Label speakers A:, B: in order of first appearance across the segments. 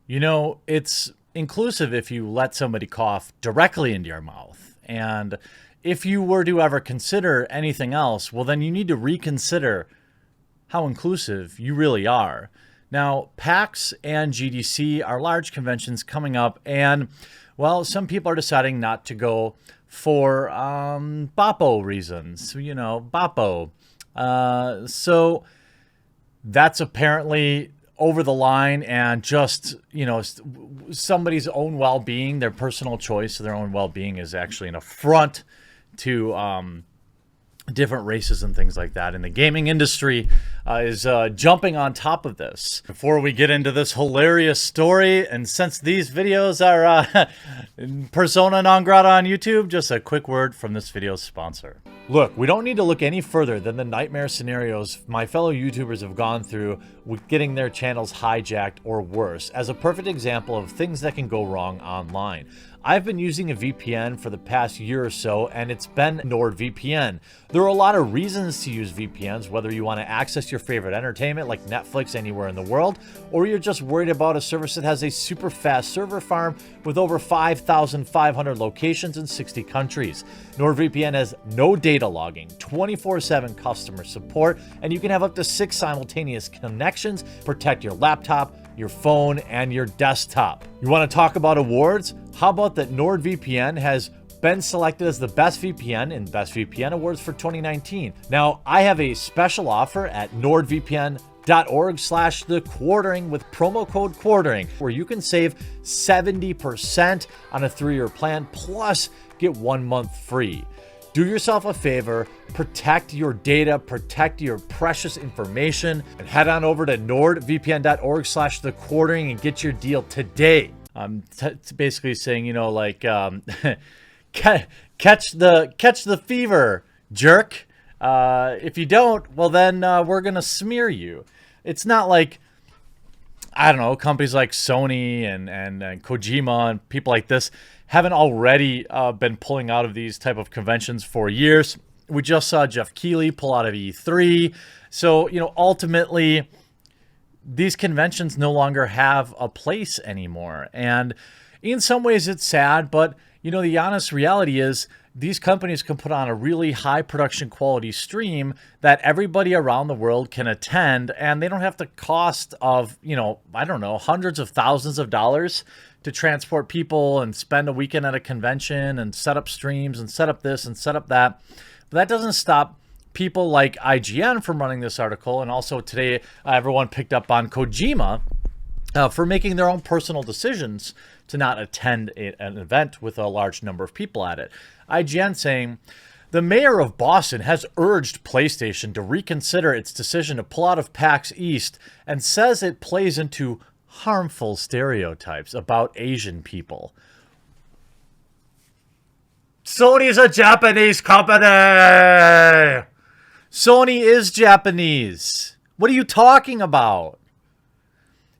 A: You know, it's inclusive if you let somebody cough directly into your mouth. And if you were to ever consider anything else, well, then you need to reconsider how inclusive you really are. Now, PAX and GDC are large conventions coming up, and, well, some people are deciding not to go for BAPO reasons. You know, BAPO. So that's apparently over the line, and just, you know, somebody's own well-being, their personal choice of their own well-being is actually an affront to different races and things like that. And the gaming industry is jumping on top of this. Before we get into this hilarious story, and since these videos are persona non grata on YouTube, just a quick word from this video's sponsor. Look, we don't need to look any further than the nightmare scenarios my fellow YouTubers have gone through with getting their channels hijacked or worse, as a perfect example of things that can go wrong online. I've been using a VPN for the past year or so, and it's been NordVPN. There are a lot of reasons to use VPNs, whether you want to access your favorite entertainment like Netflix anywhere in the world, or you're just worried about a service that has a super fast server farm with over 5,500 locations in 60 countries. NordVPN has no data logging, 24/7 customer support, and you can have up to 6 simultaneous connections, protect your laptop, your phone, and your desktop. You want to talk about awards? How about that NordVPN has been selected as the best VPN in Best VPN Awards for 2019. Now, I have a special offer at nordvpn.org/thequartering with promo code quartering, where you can save 70% on a 3-year plan, plus get 1 month free. Do yourself a favor, protect your data, protect your precious information, and head on over to nordvpn.org/thequartering and get your deal today. I'm basically saying, you know, like, catch the fever, jerk. If you don't, well, then we're gonna smear you. It's not like, I don't know, companies like Sony and Kojima and people like this haven't already been pulling out of these type of conventions for years. We just saw Jeff Keighley pull out of E3. So, you know, ultimately, these conventions no longer have a place anymore. And in some ways it's sad, but, you know, the honest reality is these companies can put on a really high production quality stream that everybody around the world can attend, and they don't have the cost of, you know, I don't know, hundreds of thousands of dollars to transport people and spend a weekend at a convention and set up streams and set up this and set up that. But that doesn't stop people like IGN from running this article. And also today, everyone picked up on Kojima for making their own personal decisions to not attend an event with a large number of people at it. IGN saying, the mayor of Boston has urged PlayStation to reconsider its decision to pull out of PAX East and says it plays into harmful stereotypes about Asian people. Sony's a Japanese company! Sony is Japanese. What are you talking about?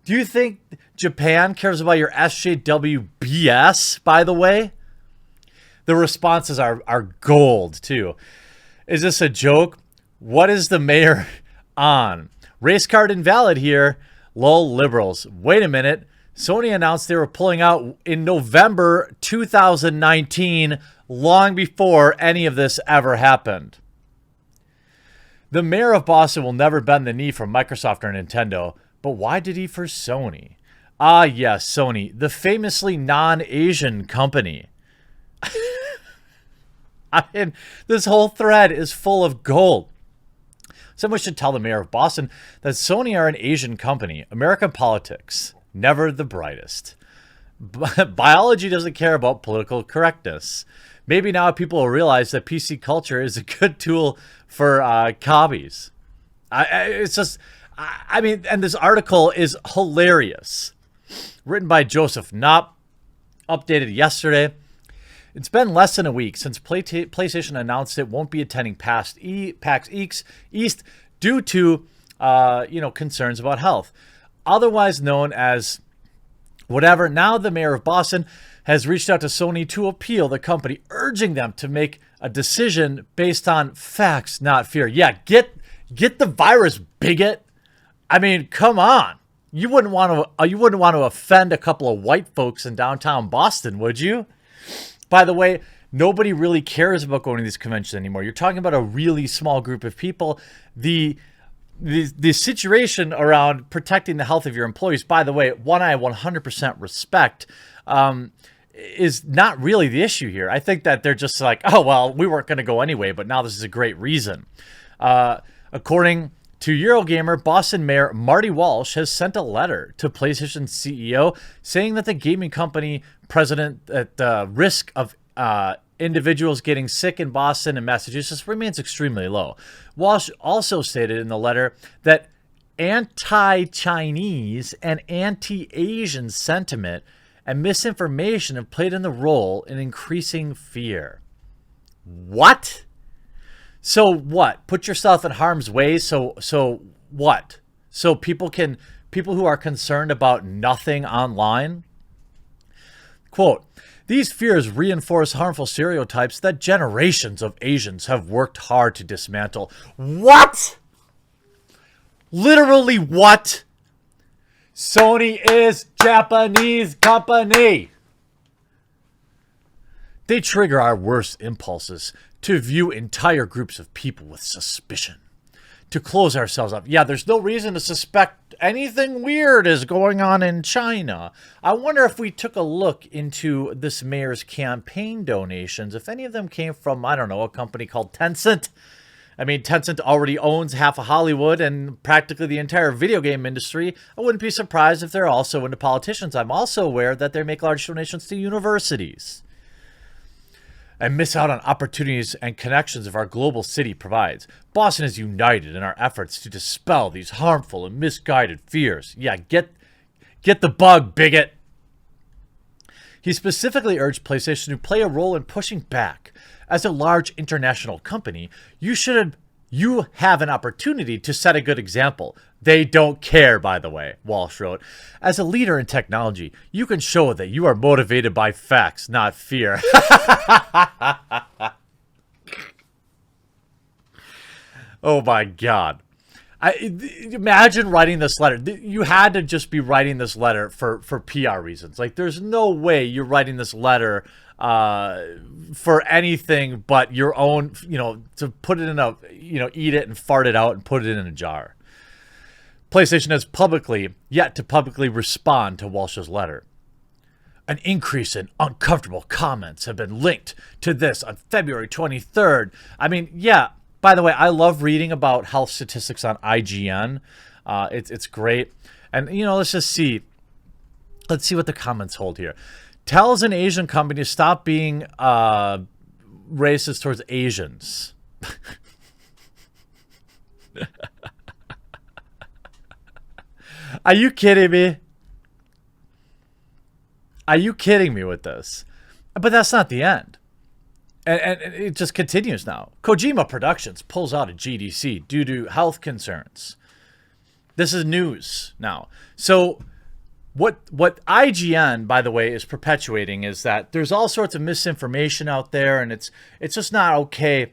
A: Do you think Japan cares about your SJW BS, by the way? The responses are gold, too. Is this a joke? What is the mayor on? Race card invalid here. Lol, liberals. Wait a minute. Sony announced they were pulling out in November 2019, long before any of this ever happened. The mayor of Boston will never bend the knee for Microsoft or Nintendo, but why did he for Sony? Ah, yes, Sony, the famously non-Asian company. I mean, this whole thread is full of gold. Someone should tell the mayor of Boston that Sony are an Asian company. American politics, never the brightest. Biology doesn't care about political correctness. Maybe now people will realize that PC culture is a good tool for hobbies. It's just, I mean, and this article is hilarious. Written by Joseph Knopp, updated yesterday. It's been less than a week since PlayStation announced it won't be attending PAX East due to, concerns about health. Otherwise known as whatever, now the mayor of Boston has reached out to Sony to appeal the company, urging them to make a decision based on facts, not fear. Yeah, get the virus, bigot. I mean, come on. You wouldn't want to offend a couple of white folks in downtown Boston, would you? By the way, nobody really cares about going to these conventions anymore. You're talking about a really small group of people. The situation around protecting the health of your employees, by the way, one I 100% respect, is not really the issue here. I think that they're just like, oh, well, we weren't going to go anyway, but now this is a great reason. According to Eurogamer, Boston Mayor Marty Walsh has sent a letter to PlayStation's CEO saying that the gaming company president at the risk of individuals getting sick in Boston and Massachusetts remains extremely low. Walsh also stated in the letter that anti-Chinese and anti-Asian sentiment and misinformation have played in the role in increasing fear. What? So what? Put yourself in harm's way. So what? So people who are concerned about nothing online. Quote, these fears reinforce harmful stereotypes that generations of Asians have worked hard to dismantle. What? Literally what? Sony is Japanese company. They trigger our worst impulses to view entire groups of people with suspicion, to close ourselves up. Yeah, there's no reason to suspect anything weird is going on in China. I wonder if we took a look into this mayor's campaign donations, if any of them came from, I don't know, a company called Tencent. I mean, Tencent already owns half of Hollywood and practically the entire video game industry. I wouldn't be surprised if they're also into politicians. I'm also aware that they make large donations to universities and miss out on opportunities and connections of our global city provides. Boston is united in our efforts to dispel these harmful and misguided fears. Yeah, get the bug, bigot. He specifically urged PlayStation to play a role in pushing back. As a large international company, you have an opportunity to set a good example. They don't care, by the way, Walsh wrote. As a leader in technology, you can show that you are motivated by facts, not fear. Oh my God. Imagine writing this letter. You had to just be writing this letter for PR reasons. Like, there's no way you're writing this letter for anything but your own, to put it in a, eat it and fart it out and put it in a jar. PlayStation has yet to publicly respond to Walsh's letter. An increase in uncomfortable comments have been linked to this on February 23rd. I mean, yeah, by the way, I love reading about health statistics on IGN. It's great. And, let's see what the comments hold here. Tells an Asian company to stop being racist towards Asians. Are you kidding me? Are you kidding me with this? But that's not the end. And it just continues now. Kojima Productions pulls out of GDC due to health concerns. This is news now. So what IGN, by the way, is perpetuating is that there's all sorts of misinformation out there, and it's just not okay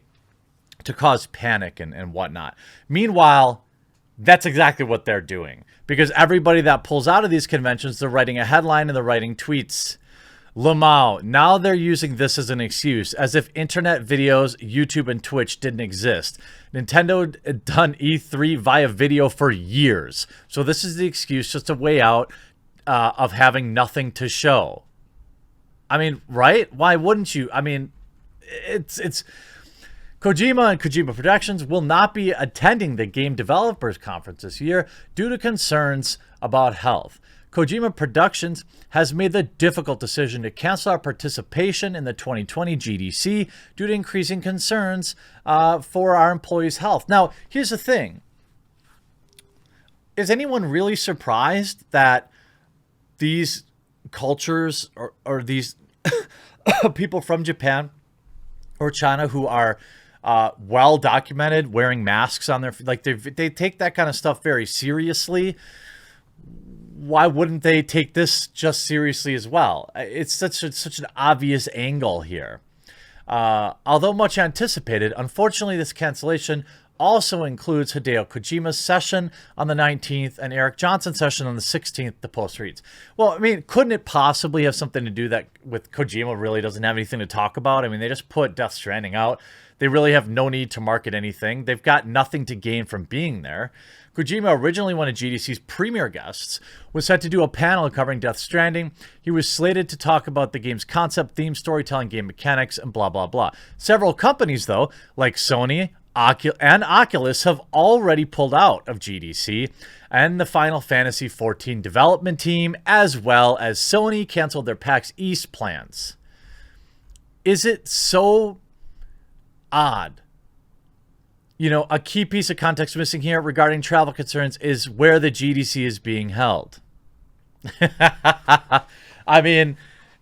A: to cause panic and whatnot. Meanwhile, that's exactly what they're doing. Because everybody that pulls out of these conventions, they're writing a headline and they're writing tweets. Lamau, now they're using this as an excuse, as if internet videos, YouTube, and Twitch didn't exist. Nintendo had done E3 via video for years. So this is the excuse, just a way out of having nothing to show. I mean, right? Why wouldn't you? I mean, it's Kojima and Kojima Productions will not be attending the Game Developers Conference this year due to concerns about health. Kojima Productions has made the difficult decision to cancel our participation in the 2020 GDC due to increasing concerns for our employees' health. Now, here's the thing. Is anyone really surprised that these cultures or these people from Japan or China who are well documented wearing masks on their, like, they take that kind of stuff very seriously? Why wouldn't they take this just seriously as well? It's such an obvious angle here. Although much anticipated, unfortunately, this cancellation also includes Hideo Kojima's session on the 19th and Eric Johnson's session on the 16th, the post reads. Well, I mean, couldn't it possibly have something to do that with Kojima really doesn't have anything to talk about? I mean, they just put Death Stranding out. They really have no need to market anything. They've got nothing to gain from being there. Kojima, originally one of GDC's premier guests, was set to do a panel covering Death Stranding. He was slated to talk about the game's concept, theme, storytelling, game mechanics, and blah, blah, blah. Several companies, though, like Sony and Oculus, have already pulled out of GDC, and the Final Fantasy XIV development team, as well as Sony, canceled their PAX East plans. Is it so odd? You know, a key piece of context missing here regarding travel concerns is where the GDC is being held. I mean,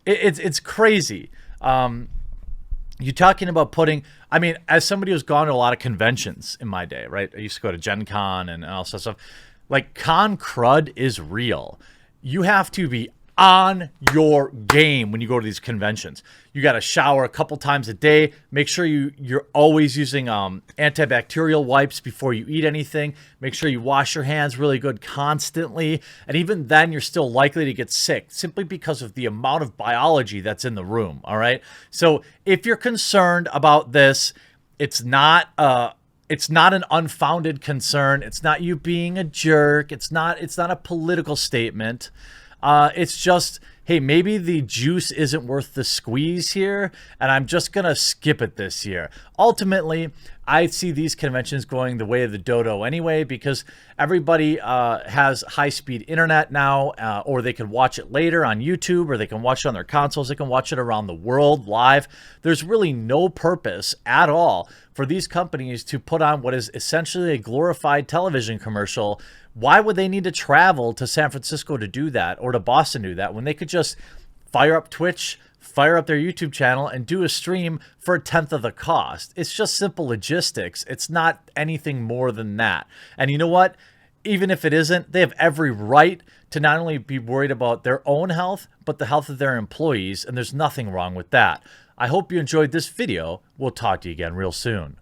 A: it's crazy. You're talking about putting, I mean, as somebody who's gone to a lot of conventions in my day, right? I used to go to Gen Con and all sorts of stuff. Like, con crud is real. You have to be on your game when you go to these conventions. You got to shower a couple times a day. Make sure you're always using antibacterial wipes before you eat anything. Make sure you wash your hands really good constantly. And even then, you're still likely to get sick simply because of the amount of biology that's in the room. All right. So if you're concerned about this, it's not an unfounded concern. It's not you being a jerk. It's not a political statement. It's just, hey, maybe the juice isn't worth the squeeze here, and I'm just going to skip it this year. Ultimately, I see these conventions going the way of the dodo anyway, because everybody has high-speed internet now, or they can watch it later on YouTube, or they can watch it on their consoles. They can watch it around the world live. There's really no purpose at all for these companies to put on what is essentially a glorified television commercial. Why would they need to travel to San Francisco to do that, or to Boston to do that, when they could just fire up Twitch, fire up their YouTube channel, and do a stream for a tenth of the cost? It's just simple logistics. It's not anything more than that. And you know what? Even if it isn't, they have every right to not only be worried about their own health, but the health of their employees, and there's nothing wrong with that. I hope you enjoyed this video. We'll talk to you again real soon.